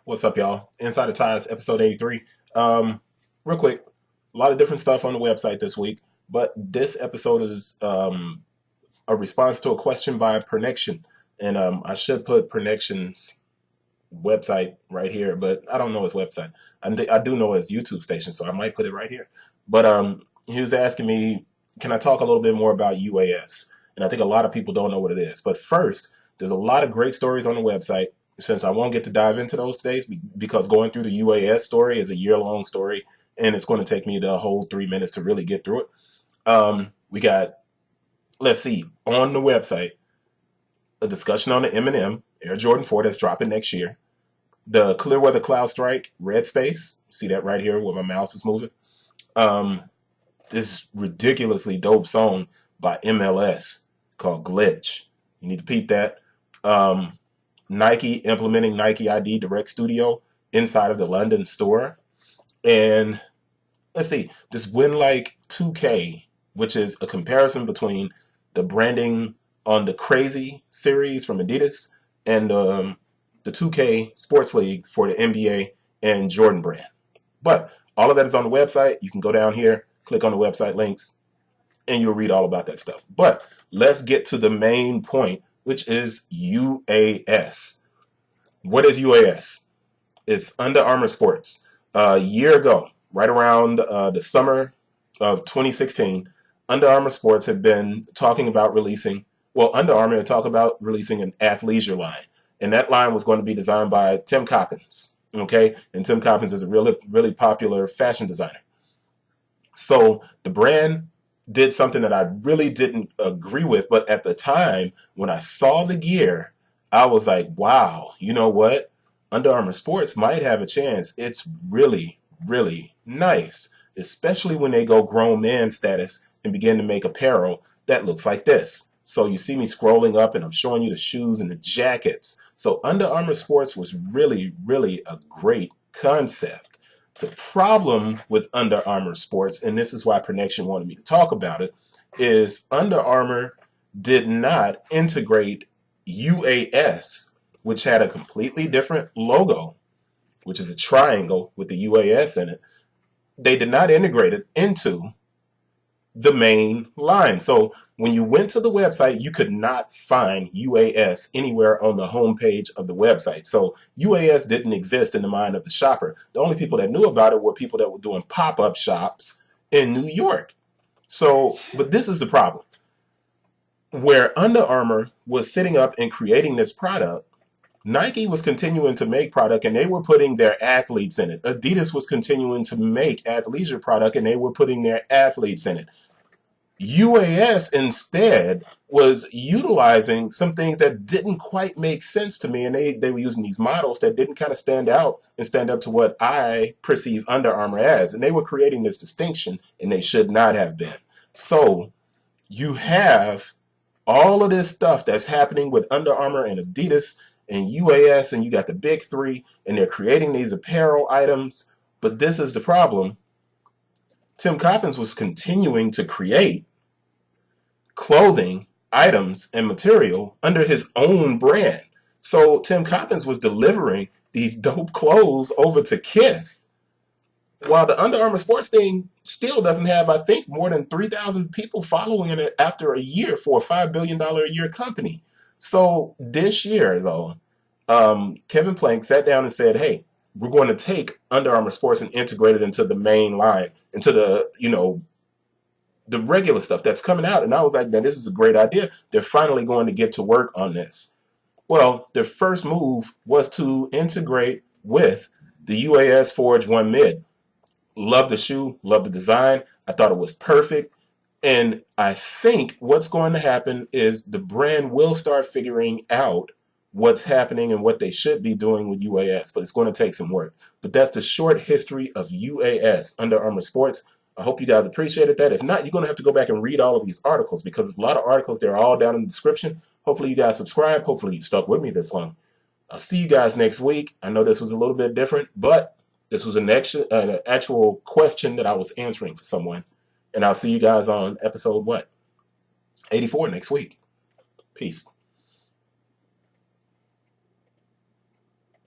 What's up, y'all? Inside the Ties, episode 83. Real quick, a lot of different stuff on the website this week, but this episode is a response to a question by Pernection. And I should put Pernection's website right here, but I don't know his website. I do know his YouTube station, so I might put it right here. But he was asking me, can I talk a little bit more about UAS? And I think a lot of people don't know what it is. But first, there's a lot of great stories on the website. Since I won't get to dive into those today, because going through the UAS story is a year-long story, and it's going to take me the whole 3 minutes to really get through it. We got, let's see, on the website, a discussion on the M&M Air Jordan 4 that's dropping next year. The Clearweather Cloud Strike Red Space, see that right here where my mouse is moving. This ridiculously dope song by MLS called Glitch. You need to peep that. Nike implementing Nike ID Direct Studio inside of the London store. And let's see, this Win Like 2K, which is a comparison between the branding on the Crazy series from Adidas and the 2K Sports League for the NBA and Jordan brand. But all of that is on the website. You can go down here, click on the website links, and you'll read all about that stuff. But let's get to the main point, which is UAS. What is UAS? It's Under Armour Sports. A year ago, right around the summer of 2016, Under Armour Sports had been talking about releasing, Under Armour had talked about releasing an athleisure line. And that line was going to be designed by Tim Coppens. Okay? And Tim Coppens is a really, really popular fashion designer. So the brand did something that I really didn't agree with, but at the time when I saw the gear, I was like, wow, you know what? Under Armour Sports might have a chance. It's really, really nice, especially when they go grown man status and begin to make apparel that looks like this. So you see me scrolling up and I'm showing you the shoes and the jackets. So Under Armour Sports was really, really a great concept. The problem with Under Armour Sports, and this is why Pernection wanted me to talk about it, is Under Armour did not integrate UAS, which had a completely different logo, which is a triangle with the UAS in it. They did not integrate it into the main line. So when you went to the website, you could not find UAS anywhere on the homepage of the website. So UAS didn't exist in the mind of the shopper. The only people that knew about it were people that were doing pop-up shops in New York. So, but this is the problem. Where Under Armour was sitting up and creating this product, Nike was continuing to make product and they were putting their athletes in it. Adidas was continuing to make athleisure product and they were putting their athletes in it. UAS instead was utilizing some things that didn't quite make sense to me, and they were using these models that didn't kind of stand out and stand up to what I perceive Under Armour as, and they were creating this distinction, and they should not have been. So you have all of this stuff that's happening with Under Armour and Adidas and UAS, and you got the big three, and they're creating these apparel items, but this is the problem. Tim Coppens was continuing to create clothing, items, and material under his own brand. So Tim Coppens was delivering these dope clothes over to Kith, while the Under Armour Sports thing still doesn't have, I think, more than 3,000 people following it after a year for a $5 billion a year company. So this year, though, Kevin Plank sat down and said, hey, we're going to take Under Armour Sports and integrate it into the main line, into the, the regular stuff that's coming out. And I was like, man, this is a great idea. They're finally going to get to work on this. Well, their first move was to integrate with the UAS Forge 1 Mid. Love the shoe, love the design. I thought it was perfect. And I think what's going to happen is the brand will start figuring out what's happening and what they should be doing with UAS, but it's going to take some work. But that's the short history of UAS, Under Armour Sports. I hope you guys appreciated that. If not, you're going to have to go back and read all of these articles because there's a lot of articles. They're all down in the description. Hopefully you guys subscribe. Hopefully you stuck with me this long. I'll see you guys next week. I know this was a little bit different, but this was an actual question that I was answering for someone. And I'll see you guys on episode, 84 next week. Peace.